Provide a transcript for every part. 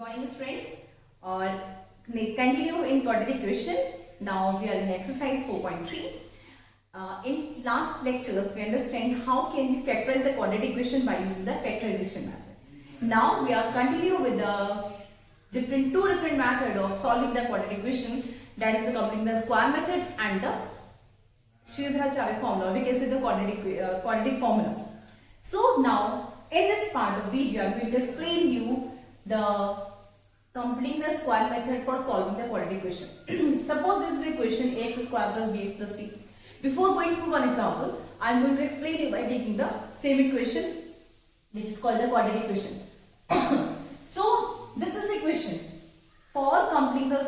morning students और continue in quadratic equation. Now we are in exercise 4.3. In last lectures we understand how can we factorize the quadratic equation by using the factorization method. Now we are continue with the two different method of solving the quadratic equation, that is the completing the square method and the Sridhar-Charya formula. We can say the quadratic formula. So now in this part of video I am going to explain you the completing the square method for solving the quadratic equation. Suppose this is the equation ax square plus bx plus c. Before going through one example, I am going to explain it by taking the same equation which is called the quadratic equation. So this is the equation. For completing the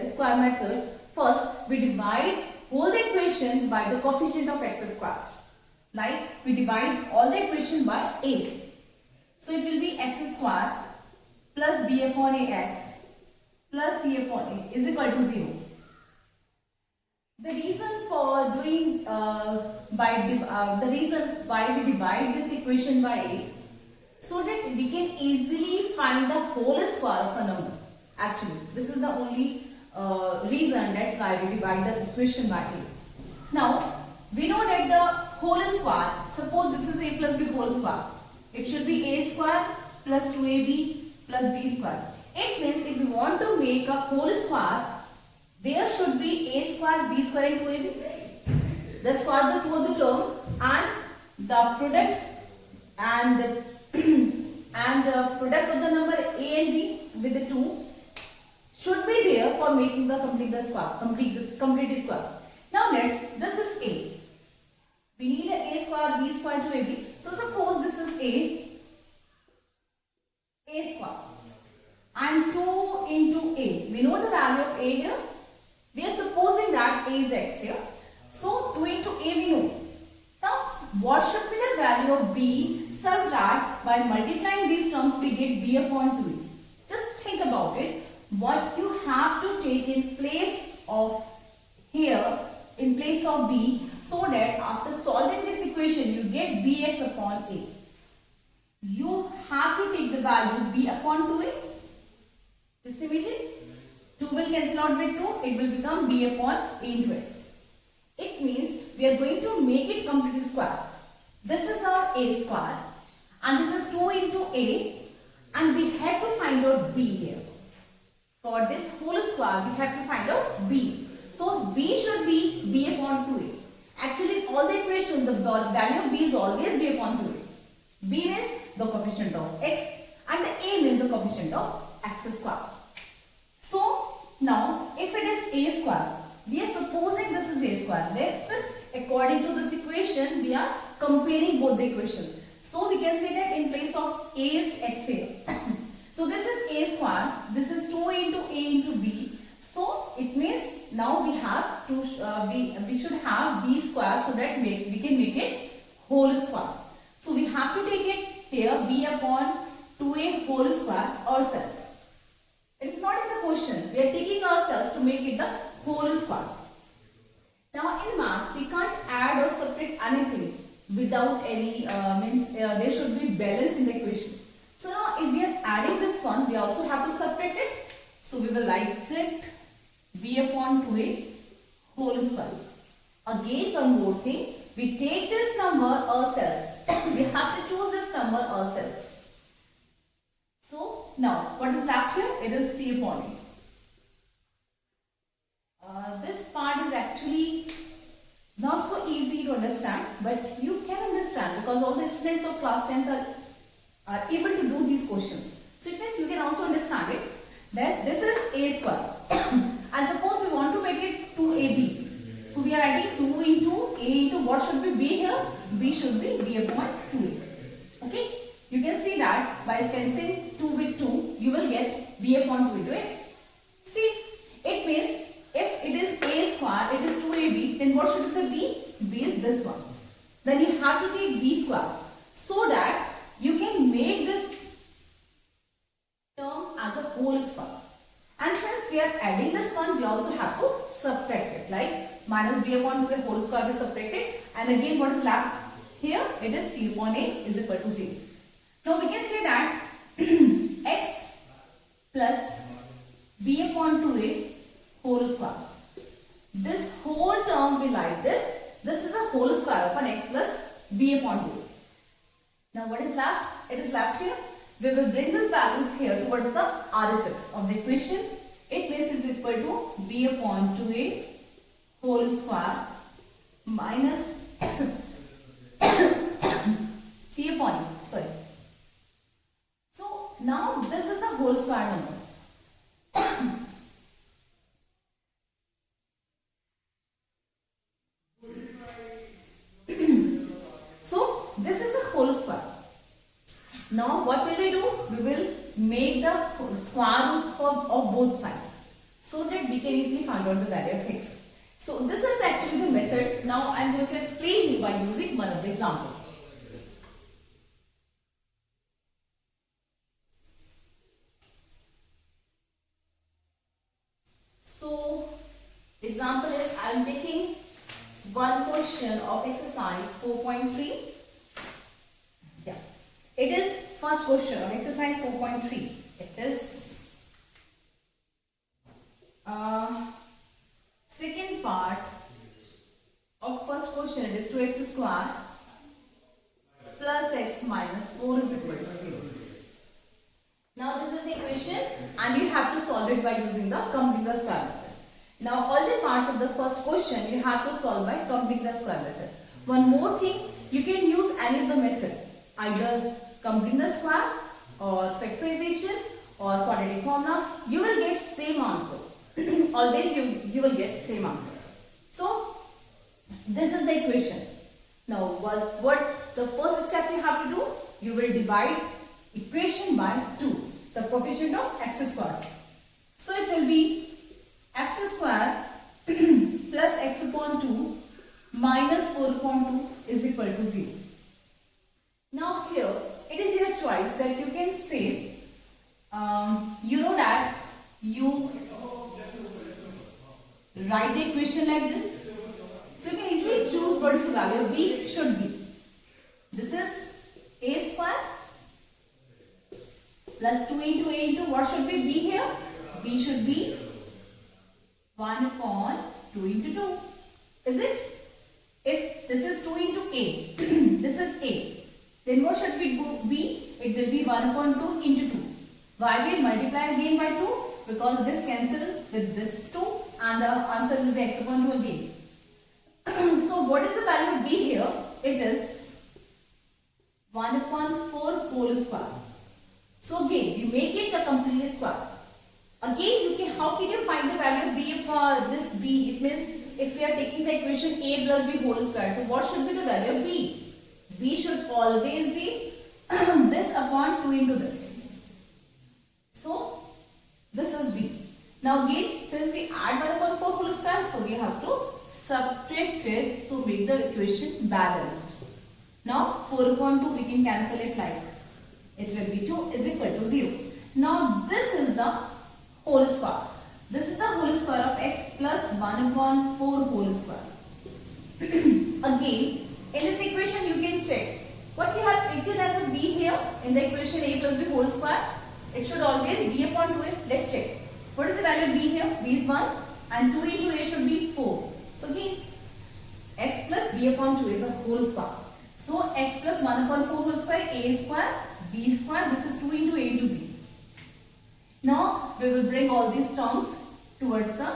square method, first we divide whole the equation by the coefficient of x square. Like we divide all the equation by 8. So it will be x square plus b upon ax plus c upon a is equal to 0. The reason for doing the reason why we divide this equation by 8, so that we can easily find the whole square of a number. Actually, this is the only reason, that's why we divide the equation by 8. Now, we know that the whole square, suppose this is a plus b whole square, it should be a square plus 2ab plus b square. It means if we want to make a whole square, there should be a square, b square and 2ab. The square of the two of the term and the product and the product of the number a and b with the 2 should be there for making the complete square. Now this is a. We need a square, b square, 2ab. So suppose this is a square and 2 into a. We know the value of a here. We are supposing that a is x here. So 2 into a we know. Now what should be the value of b such that by multiplying these terms we get b upon 2a. Just think about it. What you have to take in place of here, in place of b, so that after solving this equation you get bx upon a. You have to take the value b upon 2a. Just imagine, 2 will cancel out with 2, it will become b upon a into x. It means we are going to make it completely square. This is our a square and this is 2 into a, and we have to find out b here. For this whole square we have to find out b. So b should be b upon 2a. Actually all the equations the value of b is always b upon 2a. B means the coefficient of x and the a means the coefficient of x square. So now if it is a square, we are supposing this is a square. Let's, according to this equation we are comparing both the equations. So we can say that in place of a is x here. So this is a square, this is 2 into a into b. So it means now we have to we should have b square so that we can make it whole square. So we have to take it here b upon 2a whole square ourselves. It is not in the question. We are taking ourselves to make it the whole square. Now in maths we can't add or subtract anything without any there should be balance in the equation. So now if we are adding this one, we also have to subtract it. So we will write it b upon 2a whole square. Again one more thing, we take this number ourselves. We have to choose this number ourselves. So now what is left here? It is c upon a. This part is actually not so easy to understand, but you can understand because all the students of class 10th are able to do these questions. So it means you can also understand it. That this is a square and suppose we want to make it 2ab. So we are adding 2 into a into what should be b here? B should be b upon 2a. Okay? You can see that by cancelling 2 with 2, you will get b upon 2 into x. See, it means if it is a square, it is 2ab, then what should be b? B is this one. Then you have to take b square so that you can make this term as a whole square. And since we are adding this one, we also have to subtract it. Like minus b upon 2a whole square is subtracted. And again what is left here? It is c upon a is equal to 0. Now we can say that x b upon 2. Now what is left? It is left here. We will bring these values here towards the RHS of the equation. It is equal to b upon 2a whole square minus c upon e. Sorry. So now this is the whole square number. So this is a whole square. Now what will we do? We will make the square root of both sides so that we can easily find out the value of x. So this is actually the method. Now I am going to explain you by using one of the examples. So the example is I am taking one question of exercise 4.3. Yeah, it is first question of exercise 4.3. It is second part of first question. It is 2x square plus x minus 4 is equal to 0. Now this is the equation and you have to solve it by using the completing the square method. Now all the parts of the first question you have to solve by completing the square method. One more thing, you can use any of the method, either completing the square or factorization or quadratic formula. You will get same answer. Always you will get same answer. So this is the equation. Now what the first step you have to do, you will divide equation by 2, the coefficient of x square. So it will be x square plus x upon 2 minus 4 upon 2 is equal to 0. Now here it is your choice that you can say, you know that you write the equation like this. So you can easily choose what is the value of b should be. This is a square plus 2 into a into what should be b here? B should be 1 upon 2 into 2. Is it? If this is 2 into a, this is a, then what should be b? It will be 1 upon 2 into 2. Why we multiply again by 2? Because this cancel with this 2 and the answer will be x upon 2 again. So what is the value of b here? It is 1 upon 4 whole square. So again, you make it a complete square. Again, you can, how can you find the value of b for this b? It means if we are taking the equation a plus b whole square, so what should be the value of b? B should always be this upon 2 into this. So this is b. Now again, since we add 1 upon 4 whole square, so we have to subtract it, so make the equation balanced. Now 4 upon 2 we can cancel it like it will be 2 is equal to 0. Now this is the whole square. This is the whole square of x plus 1 upon 4 whole square. Again, in this equation you can check what you have taken as a b here in the equation a plus b whole square. It should always b upon 2. Let's check. What is the value of b here? B is 1 and 2 into a should be 4. So again, x plus b upon 2 is a whole square. So x plus 1 upon 4 whole square, a square, b square, this is 2 into a into b. Now we will bring all these terms towards the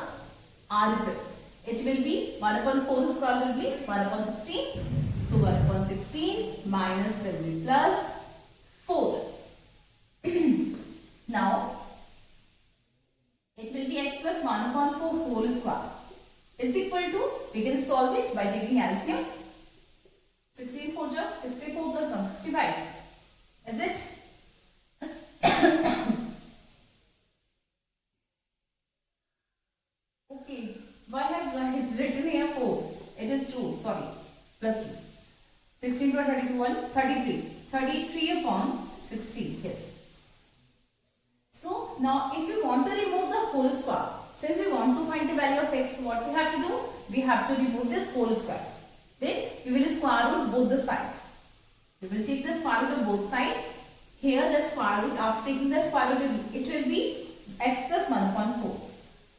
RHS. It will be 1 upon 4 square will be 1 upon 16. So 1 upon 16 minus will be plus 4. Now it will be x plus 1 upon 4 whole square is equal to, we can solve it by taking LCM. 16 4 64 plus 1 65. Is it? Okay. Why have I written here 4? It is 2. Sorry. Plus 2. 16 to 31. 33. 33 upon 16. Yes. So now if you want to remove the whole square, since we want to find the value of x, what we have to do? We have to remove this whole square. Then we will square root both the sides. We will take the square root of both sides. Here the square root, after taking the square root, it will be x plus 1 upon 4.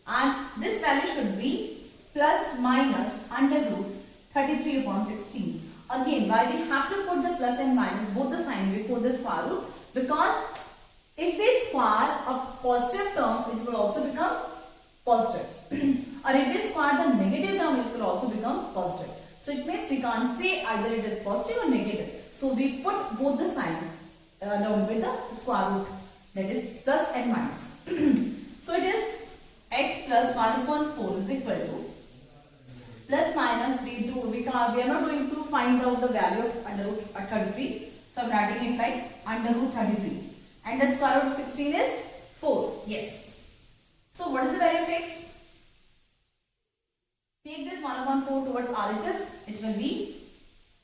And this value should be plus minus under root 33 upon 16. Again, why we have to put the plus and minus both the sign before the square root? Because if we square a positive term, it will also become positive. Or if we square the negative term, it will also become positive. So it means we can't say either it is positive or negative. So we put both the signs along with the square root, that is plus and minus. So it is x plus 1 upon 4 is equal to plus minus we are not going to find out the value of under root 33. So I am writing it like under root 33. And the square root of 16 is 4. Yes. So what is the value of x? Take this 1 upon 4 towards RHS. It will be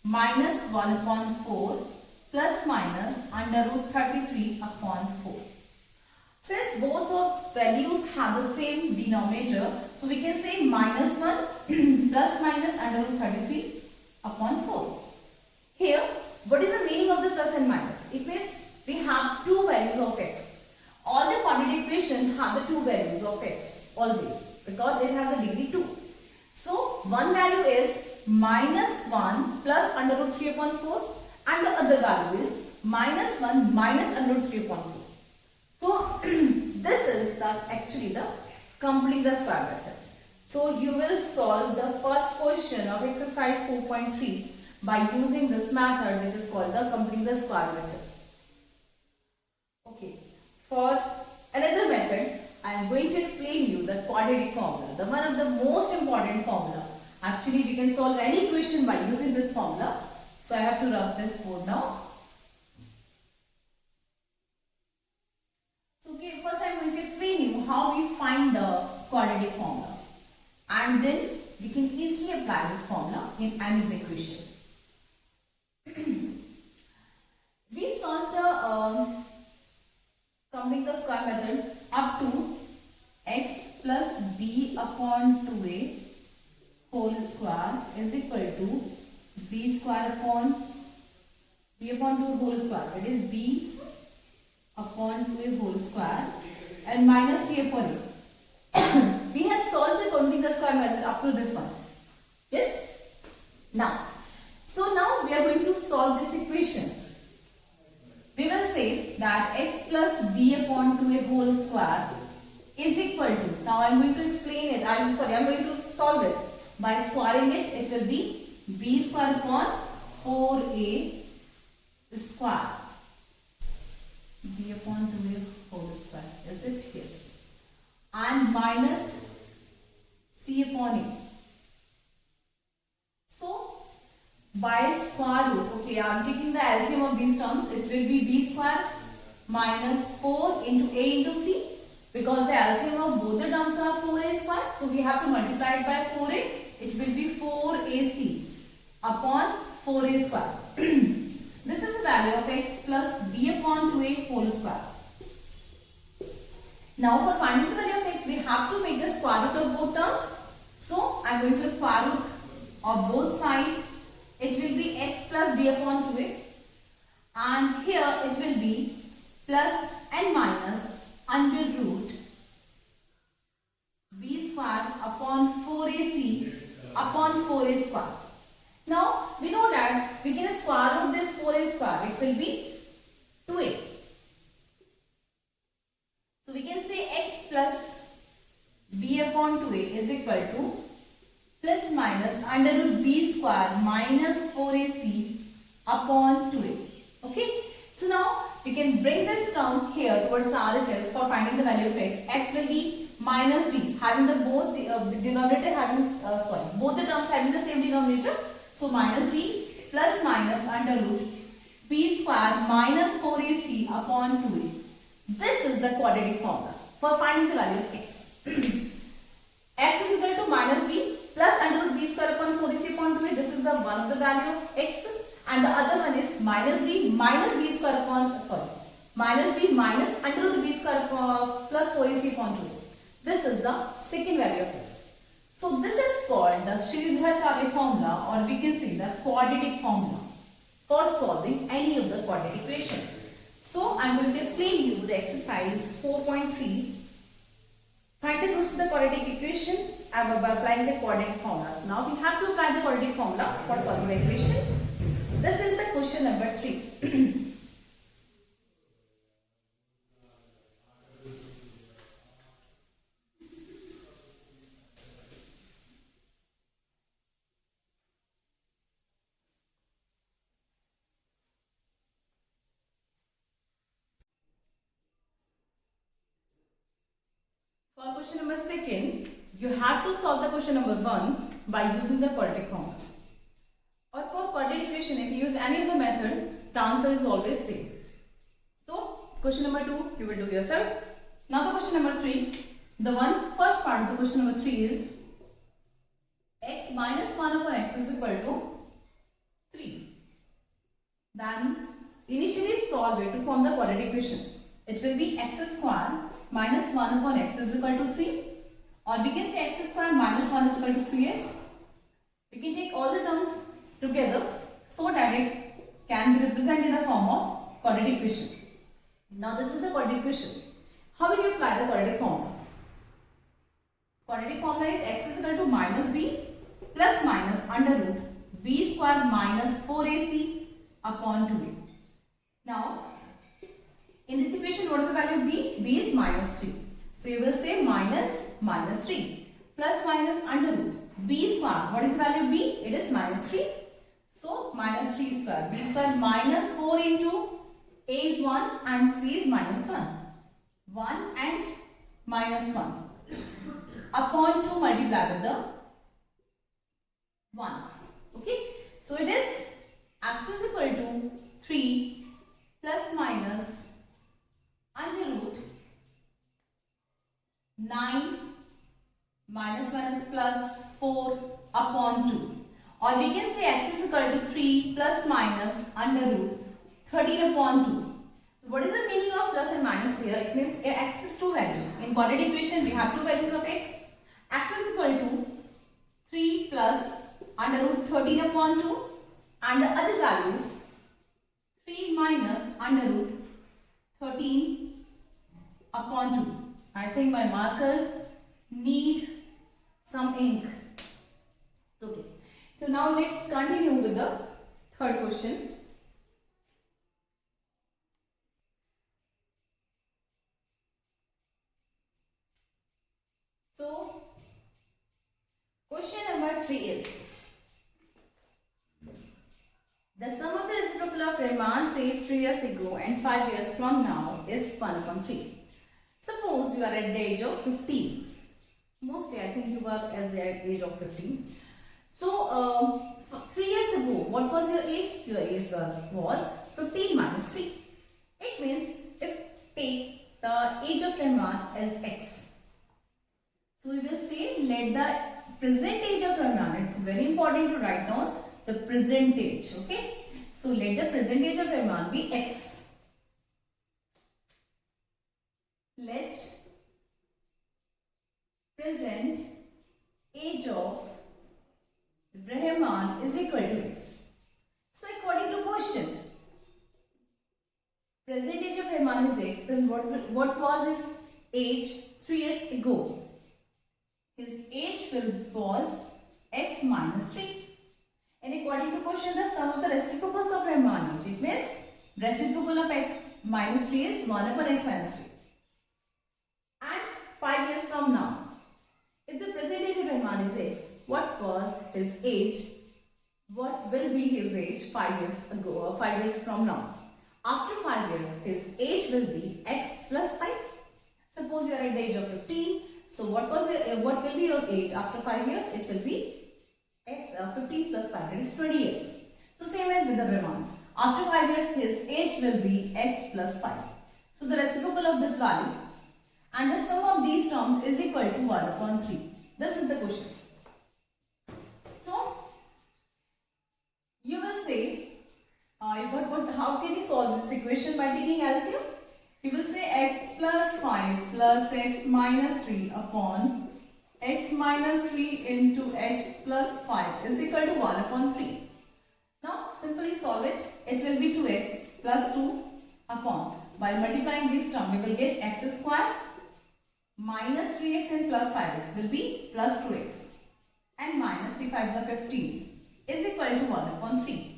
minus 1 upon 4 plus minus under root 33 upon 4. Since both of values have the same denominator, so we can say minus 1 plus minus under root 33 upon 4. Here, what is the meaning of the plus and minus? It means we have two values of x. All the quadratic equation have the two values of x always, because it has a degree 2. So one value is minus 1 plus under root 3 upon 4 and the other value is minus 1 minus under root 3 upon 4. So this is actually the completing the square method. So you will solve the first question of exercise 4.3 by using this method, which is called the completing the square method. Okay. For another method, I am going to explain you the quadratic formula, the one of the most important formula. Actually, we can solve any question by using this formula. So I have to rub this board now. So okay, first I am going to explain you how we find the quadratic formula, and then we can easily apply this formula in any equation. We solve the completing the square method up to x plus b upon 2a whole square is equal to b square upon b upon 2 whole square, that is b upon 2a whole square and minus c upon a. We have solved the completing the square method up to this one. Yes? Now we are going to solve this equation. We will say that x plus b upon 2a whole square is equal to, now I am going to explain it, I am going to solve it. By squaring it, it will be b square upon 4a square. B upon 2a whole square, is it? Yes. And minus c upon a. So, by square root, okay, I am taking the LCM of these terms, it will be b square minus 4 into a into c, because the LCM of both the terms are 4a square, so we have to multiply it by 4a, it will be 4ac upon 4a square. This is the value of x plus b upon 2a whole square. Now for finding the value of x, we have to make the square root of both terms. So I am going to square root of both sides. It will be x plus b upon 2a, and here it will be plus and minus under root b square upon 4ac upon 4a square. Now we know that we can square root this 4a square, it will be 2a. So we can say x plus b upon 2a is equal to plus minus under root b square minus 4ac upon 2a. Okay. So now we can bring this term here towards the RHS for finding the value of x. X will be minus b, having the both the denominator having both the terms having the same denominator. So minus b plus minus under root b square minus 4ac upon 2a. This is the quadratic formula for finding the value of x. X is equal to minus b plus under root b square upon 4ac upon 2a. This is the one of the value of x, and the other one is minus b square upon minus b minus under root b square upon plus 4ac upon 2a. This is the second value of x. So this is called the Sridharacharya formula, or we can say the quadratic formula for solving any of the quadratic equation. So I am going to explain you the exercise 4.3. Find the roots of the quadratic equation by applying the quadratic formulas. Now we have to apply the quadratic formula for solving the equation. This is the question number 3. For question number 2, you have to solve the question number 1 by using the quadratic formula. Or for quadratic equation, if you use any of the method, the answer is always same. So, question number 2, you will do yourself. Now the question number 3, the first part of the question number 3 is x minus 1 upon x is equal to 3. Then initially solve it to form the quadratic equation. It will be x square minus 1 upon x is equal to 3, or we can say x square minus 1 is equal to 3x. We can take all the terms together so that it can be represented in the form of quadratic equation. Now this is the quadratic equation. How will you apply the quadratic formula? Quadratic formula is x is equal to minus b plus minus under root b square minus 4ac upon 2a. Now in this equation, what is the value of b? b is minus 3. So you will say minus 3 plus minus under root b square. What is the value of b? It is minus 3. So minus 3 square. b square minus 4 into a is 1 and c is minus 1. 1 and minus 1 upon 2 multiplied with the 1. Okay. So it is x is equal to 3 plus minus under root 9 minus 1 is plus 4 upon 2, or we can say x is equal to 3 plus minus under root 13 upon 2. So what is the meaning of plus and minus here? It means x is two values. In quadratic equation we have two values of x. X is equal to 3 plus under root 13 upon 2, and the other value is 3 minus under root 13 upon 2. I think my marker need some ink. Okay. So now let's continue with the third question. So question number 3 is the sum of the reciprocal of Riemann says 3 years ago and 5 years from now is 1 upon 3. Suppose you are at the age of 15. Mostly I think you are at the age of 15. So 3 years ago, what was your age? Your age was 15 minus 3. It means if take the age of Riemann as x. So we will say let the present age of Riemann, it's very important to write down the present age. Okay. So let the present age of Riemann be x. Let present age of Riemann is equal to x. So according to question, present age of Riemann is x, then what was his age 3 years ago? His age was x minus 3. And according to question, the sum of the reciprocals of Riemann age, it means reciprocal of x minus 3 is 1 upon x minus 3. And 5 years from now, if the present age of Riemann is x, what was his age? What will be his age 5 years ago or 5 years from now? After 5 years, his age will be x plus 5. Suppose you are at the age of 15. So what will be your age after 5 years? It will be x 15 plus 5, that is 20 years. So same as with the Riemann. After 5 years, his age will be x plus 5. So the reciprocal of this value and the sum of these terms is equal to 1 upon 3. This is the question. So you will say, how can you solve this equation by taking LCM? You will say x plus 5 plus x minus 3 upon x minus 3 into x plus 5 is equal to 1 upon 3. Now simply solve it. It will be 2x plus 2 upon. By multiplying this term, we will get x square minus 3x and plus 5x will be plus 2x. And minus 3 5s are 15 is equal to 1 upon 3.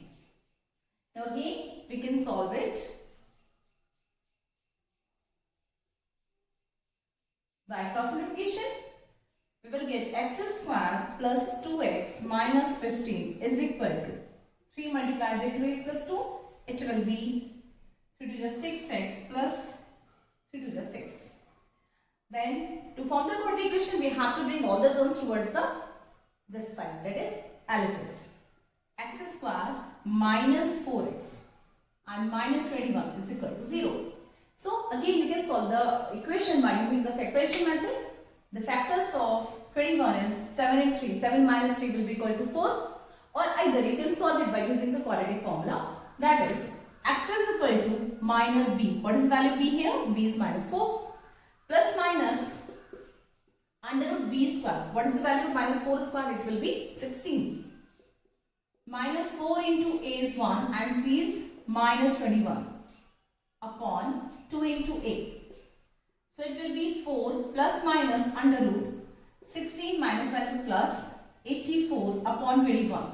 Now again we can solve it by cross multiplication. We will get x square plus 2x minus 15 is equal to 3 multiplied by 2x plus 2. It will be 3 to the 6x plus 3 to the 6. Then to form the quadratic equation we have to bring all the terms towards this side, that is LHS. X square minus 4x and minus 21 is equal to 0. So again we can solve the equation by using the factorization method. The factors of 21 is 7 and 3. 7 minus 3 will be equal to 4. Or either you can solve it by using the quadratic formula, that is x is equal to minus b. What is the value b here? B is minus 4 plus minus under root b square. What is the value of minus 4 square? It will be 16. Minus 4 into a is 1 and c is minus 21 upon 2 into a. So it will be 4 plus minus under root 16 minus minus plus 84 upon 21.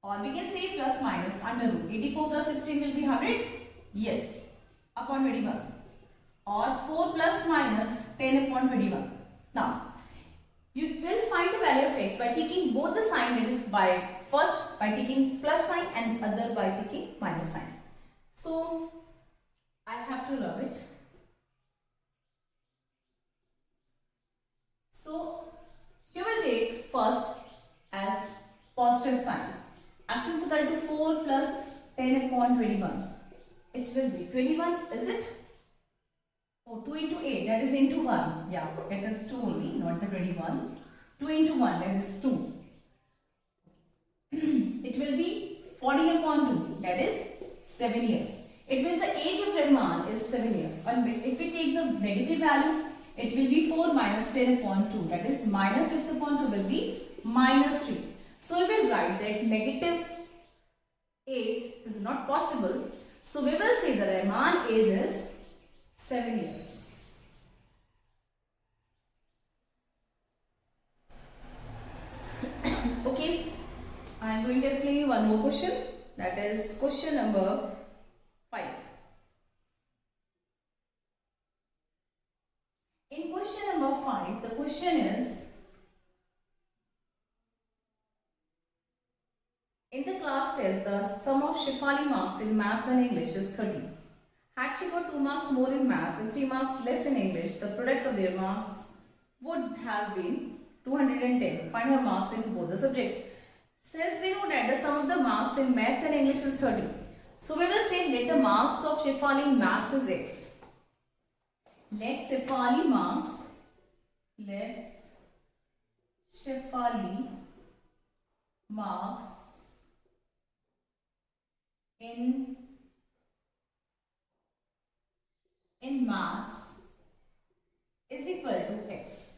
Or we can say plus minus under root 84 plus 16 will be 100. Yes, upon 21. Or 4 plus minus 10 upon 21. Now, you will find the value of x by taking both the sign, that is by first by taking plus sign and other by taking minus sign. So, I have to rub it. So, you will take first as positive sign. X is equal to 4 plus 10 upon 21. It will be 21, is it? Oh, 2 into 8, that is into 1. Yeah, it is 2 only, not the 21. 2 into 1, that is 2. It will be 14 upon 2, that is 7 years. It means the age of Rahman is 7 years. And if we take the negative value, it will be 4 minus 10 upon 2, that is minus 6 upon 2 will be minus 3. So we will write that negative age is not possible. So we will say the Rahman age is 7 years. Okay, I am going to explain you one more question, that is question number 5. In question number 5, the question is, in the class test, the sum of Shefali marks in maths and English is 30. Had she got 2 marks more in maths and 3 marks less in English, the product of their marks would have been 210. Find her marks in both the subjects. Since we know that the sum of the marks in maths and English is 30, so we will say that the marks of Shefali in maths is x. Let Shefali marks in maths is equal to x.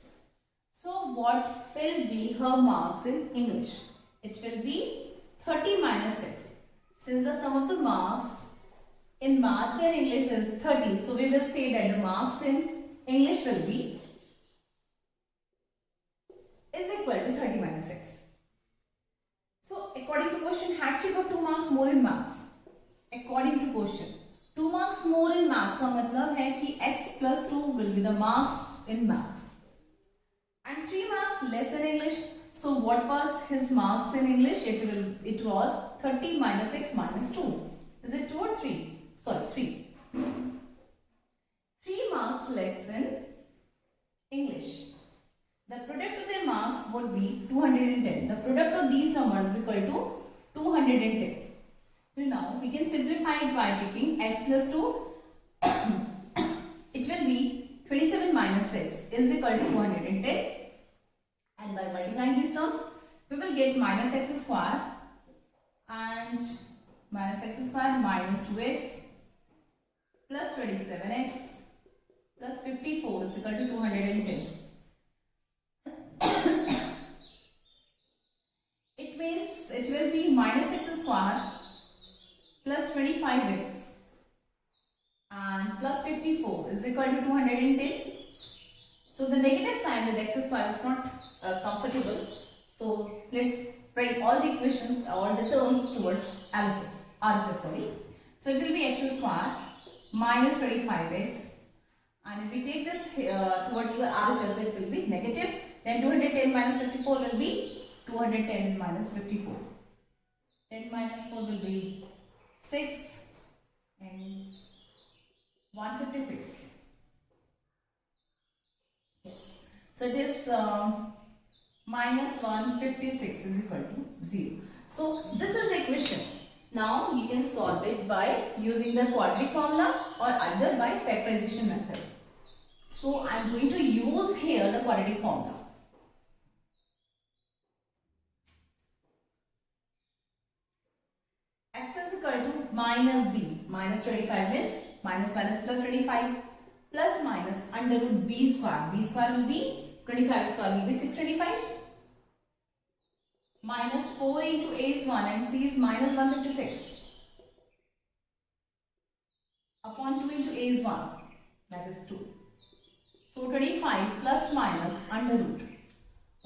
So what will be her marks in English? It will be 30 minus x. Since the sum of the marks in maths and English is 30, so we will say that the marks in English will be is equal to 30 minus x. So according to question, had she got 2 marks more in maths? According to question, 2 marks more in maths का मतलब है कि x plus 2 will be the marks in maths and 3 marks less in English. So what was his marks in English? It was 30 minus x minus 2. Is it 2 or 3? Sorry, 3. 3 marks less in English. The product of their marks would be 210. The product of these numbers is equal to 210. Now we can simplify it by taking x plus 2. It will be 27 minus 6 is equal to 210. And by multiplying these terms, we will get minus x square and minus x square minus 2x plus 27x plus 54 is equal to 210. It means it will be minus x square plus 25x and plus 54 is equal to 210. So the negative sign with x square is not comfortable. So let's write all the equations, all the terms towards LHS. RHS, sorry. So it will be x square minus 25x, and if we take this towards the RHS, it will be negative. Then 210 minus 54 will be 210 minus 54. 10 minus 4 will be 6 and 156. Yes. So it is minus 156 is equal to 0. So this is equation. Now you can solve it by using the quadratic formula or either by factorization method. So I am going to use here the quadratic formula. X is equal to minus b. Minus 25 is minus minus plus 25 plus minus under root b square. B square will be 25 square will be 625. Minus 4 into a is 1 and c is minus 156. Upon 2 into a is 1. That is 2. So 25 plus minus under root.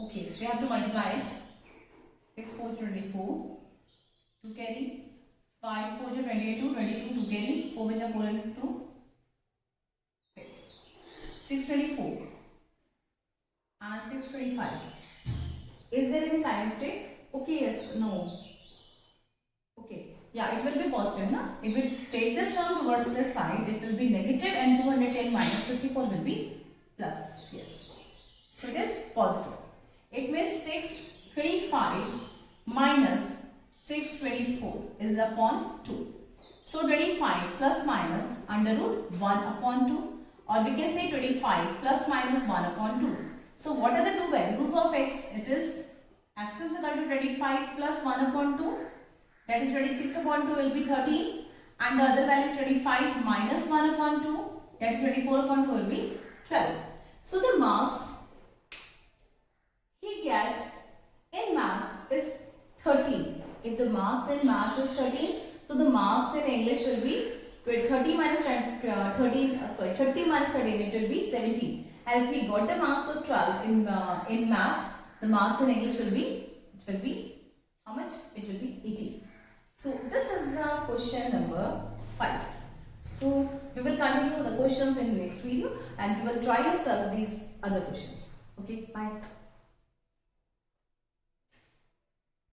Okay, we have to multiply it. 6 4 24. 2 carry. 5 4 22. 22 2 carry. 4 with the 4 into 2. 6. 624 and 625. Is there any sign mistake? Okay, yes, no. Okay, yeah, it will be positive, na? If we take this term towards this side, it will be negative and 210 minus 54 will be plus. Yes. So it is positive. It means 625 minus 624 is upon 2. So 25 plus minus under root 1 upon 2, or we can say 25 plus minus 1 upon 2. So what are the two values of x? It is x is equal to 25 plus 1 upon 2, that is 26 upon 2 will be 13, and the other value is 25 minus 1 upon 2, that is 24 upon 2 will be 12. So the marks he get in maths is 13. If the marks in maths is 13, so the marks in English will be 30 minus 13, it will be 17. And if we got the marks of 12 in maths, the marks in English will be how much? It will be 18. So this is question number 5. So we will continue the questions in the next video, and you will try yourself these other questions. Okay, bye.